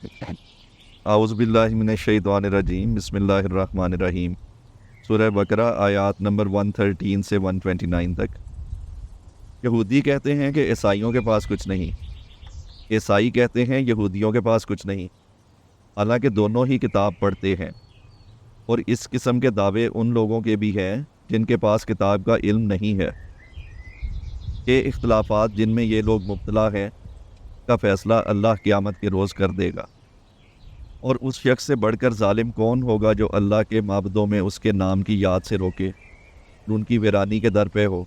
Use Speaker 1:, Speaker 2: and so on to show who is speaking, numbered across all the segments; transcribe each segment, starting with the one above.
Speaker 1: اعوذ باللہ من الشیطان الرجیم، بسم اللہ الرحمن الرحیم۔ سورہ بقرہ آیات نمبر 113 سے 129 تک۔ یہودی کہتے ہیں کہ عیسائیوں کے پاس کچھ نہیں، عیسائی کہتے ہیں یہودیوں کے پاس کچھ نہیں، حالانکہ دونوں ہی کتاب پڑھتے ہیں۔ اور اس قسم کے دعوے ان لوگوں کے بھی ہیں جن کے پاس کتاب کا علم نہیں ہے۔ یہ اختلافات جن میں یہ لوگ مبتلا ہیں کا فیصلہ اللہ قیامت کے روز کر دے گا۔ اور اس شخص سے بڑھ کر ظالم کون ہوگا جو اللہ کے معبدوں میں اس کے نام کی یاد سے روکے اور ان کی ویرانی کے در پہ ہو۔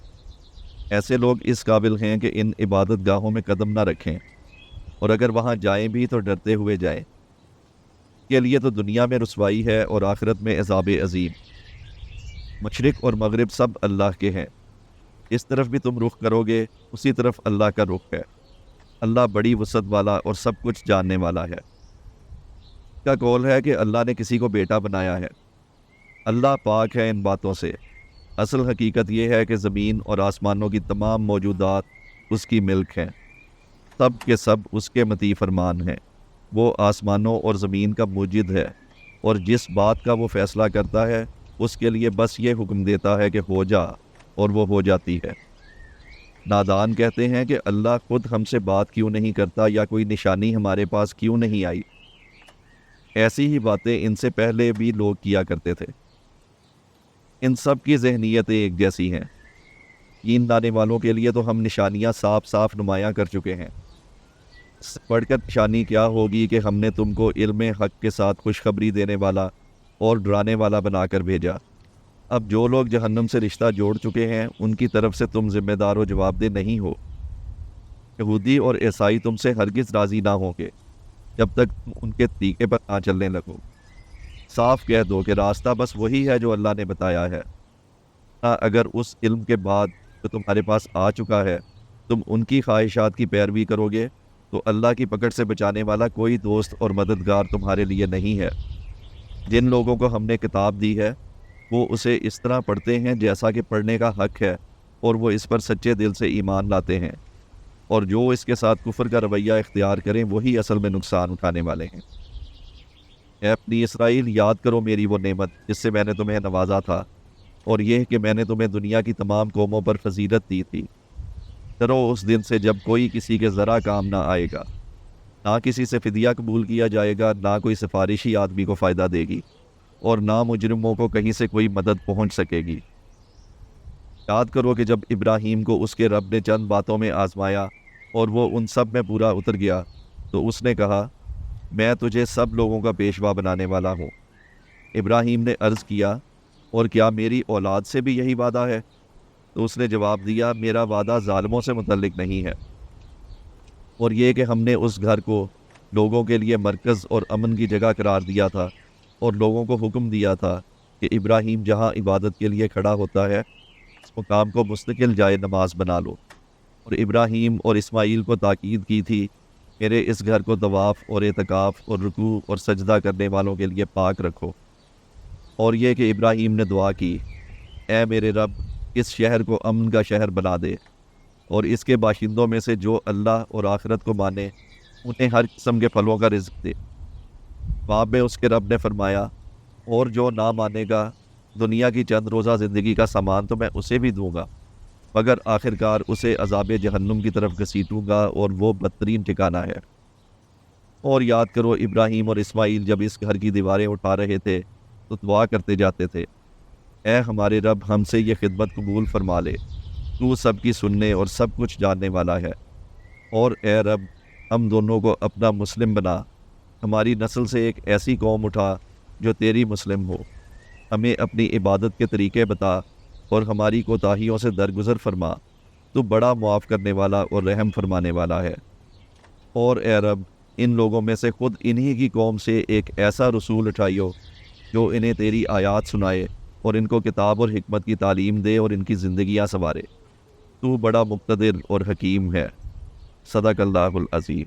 Speaker 1: ایسے لوگ اس قابل ہیں کہ ان عبادت گاہوں میں قدم نہ رکھیں، اور اگر وہاں جائیں بھی تو ڈرتے ہوئے جائیں۔ کے لیے تو دنیا میں رسوائی ہے اور آخرت میں عذاب عظیم۔ مشرق اور مغرب سب اللہ کے ہیں، اس طرف بھی تم رخ کرو گے اسی طرف اللہ کا رخ ہے۔ اللہ بڑی وسعت والا اور سب کچھ جاننے والا ہے۔ کا قول ہے کہ اللہ نے کسی کو بیٹا بنایا ہے۔ اللہ پاک ہے ان باتوں سے۔ اصل حقیقت یہ ہے کہ زمین اور آسمانوں کی تمام موجودات اس کی ملک ہیں، سب کے سب اس کے مطیع فرمان ہیں۔ وہ آسمانوں اور زمین کا موجد ہے، اور جس بات کا وہ فیصلہ کرتا ہے اس کے لیے بس یہ حکم دیتا ہے کہ ہو جا، اور وہ ہو جاتی ہے۔ نادان کہتے ہیں کہ اللہ خود ہم سے بات کیوں نہیں کرتا، یا کوئی نشانی ہمارے پاس کیوں نہیں آئی۔ ایسی ہی باتیں ان سے پہلے بھی لوگ کیا کرتے تھے۔ ان سب کی ذہنیتیں ایک جیسی ہیں۔ یقین لانے والوں کے لیے تو ہم نشانیاں صاف صاف نمایاں کر چکے ہیں۔ پڑھ کر نشانی کیا ہوگی کہ ہم نے تم کو علم حق کے ساتھ خوشخبری دینے والا اور ڈرانے والا بنا کر بھیجا۔ اب جو لوگ جہنم سے رشتہ جوڑ چکے ہیں ان کی طرف سے تم ذمہ دار و جواب دہ نہیں ہو۔ یہودی اور عیسائی تم سے ہرگز راضی نہ ہوں گے جب تک تم ان کے طریقے پر نہ چلنے لگو۔ صاف کہہ دو کہ راستہ بس وہی ہے جو اللہ نے بتایا ہے۔ اگر اس علم کے بعد جو تمہارے پاس آ چکا ہے تم ان کی خواہشات کی پیروی کرو گے تو اللہ کی پکڑ سے بچانے والا کوئی دوست اور مددگار تمہارے لیے نہیں ہے۔ جن لوگوں کو ہم نے کتاب دی ہے وہ اسے اس طرح پڑھتے ہیں جیسا کہ پڑھنے کا حق ہے، اور وہ اس پر سچے دل سے ایمان لاتے ہیں، اور جو اس کے ساتھ کفر کا رویہ اختیار کریں وہی اصل میں نقصان اٹھانے والے ہیں۔ اے اپنی اسرائیل، یاد کرو میری وہ نعمت جس سے میں نے تمہیں نوازا تھا، اور یہ کہ میں نے تمہیں دنیا کی تمام قوموں پر فضیلت دی تھی۔ ڈرو اس دن سے جب کوئی کسی کے ذرا کام نہ آئے گا، نہ کسی سے فدیہ قبول کیا جائے گا، نہ کوئی سفارشی آدمی کو فائدہ دے گی، اور نہ مجرموں کو کہیں سے کوئی مدد پہنچ سکے گی۔ یاد کرو کہ جب ابراہیم کو اس کے رب نے چند باتوں میں آزمایا اور وہ ان سب میں پورا اتر گیا تو اس نے کہا، میں تجھے سب لوگوں کا پیشوا بنانے والا ہوں۔ ابراہیم نے عرض کیا، اور کیا میری اولاد سے بھی یہی وعدہ ہے؟ تو اس نے جواب دیا، میرا وعدہ ظالموں سے متعلق نہیں ہے، اور یہ کہ ہم نے اس گھر کو لوگوں کے لیے مرکز اور امن کی جگہ قرار دیا تھا، اور لوگوں کو حکم دیا تھا کہ ابراہیم جہاں عبادت کے لیے کھڑا ہوتا ہے اس مقام کو مستقل جائے نماز بنا لو، اور ابراہیم اور اسماعیل کو تاکید کی تھی، میرے اس گھر کو طواف اور اعتکاف اور رکوع اور سجدہ کرنے والوں کے لیے پاک رکھو۔ اور یہ کہ ابراہیم نے دعا کی، اے میرے رب، اس شہر کو امن کا شہر بنا دے، اور اس کے باشندوں میں سے جو اللہ اور آخرت کو مانے انہیں ہر قسم کے پھلوں کا رزق دے۔ جواب میں اس کے رب نے فرمایا، اور جو نہ مانے گا دنیا کی چند روزہ زندگی کا سامان تو میں اسے بھی دوں گا، مگر آخرکار اسے عذاب جہنم کی طرف گھسیٹوں گا، اور وہ بدترین ٹھکانہ ہے۔ اور یاد کرو ابراہیم اور اسماعیل جب اس گھر کی دیواریں اٹھا رہے تھے تو دعا کرتے جاتے تھے، اے ہمارے رب، ہم سے یہ خدمت قبول فرما لے، تو سب کی سننے اور سب کچھ جاننے والا ہے۔ اور اے رب، ہم دونوں کو اپنا مسلم بنا، ہماری نسل سے ایک ایسی قوم اٹھا جو تیری مسلم ہو، ہمیں اپنی عبادت کے طریقے بتا، اور ہماری کوتاہیوں سے درگزر فرما، تو بڑا معاف کرنے والا اور رحم فرمانے والا ہے۔ اور اے رب، ان لوگوں میں سے خود انہی کی قوم سے ایک ایسا رسول اٹھائیو جو انہیں تیری آیات سنائے اور ان کو کتاب اور حکمت کی تعلیم دے اور ان کی زندگیاں سنوارے۔ تو بڑا مقتدر اور حکیم ہے۔ صدق اللہ العظیم۔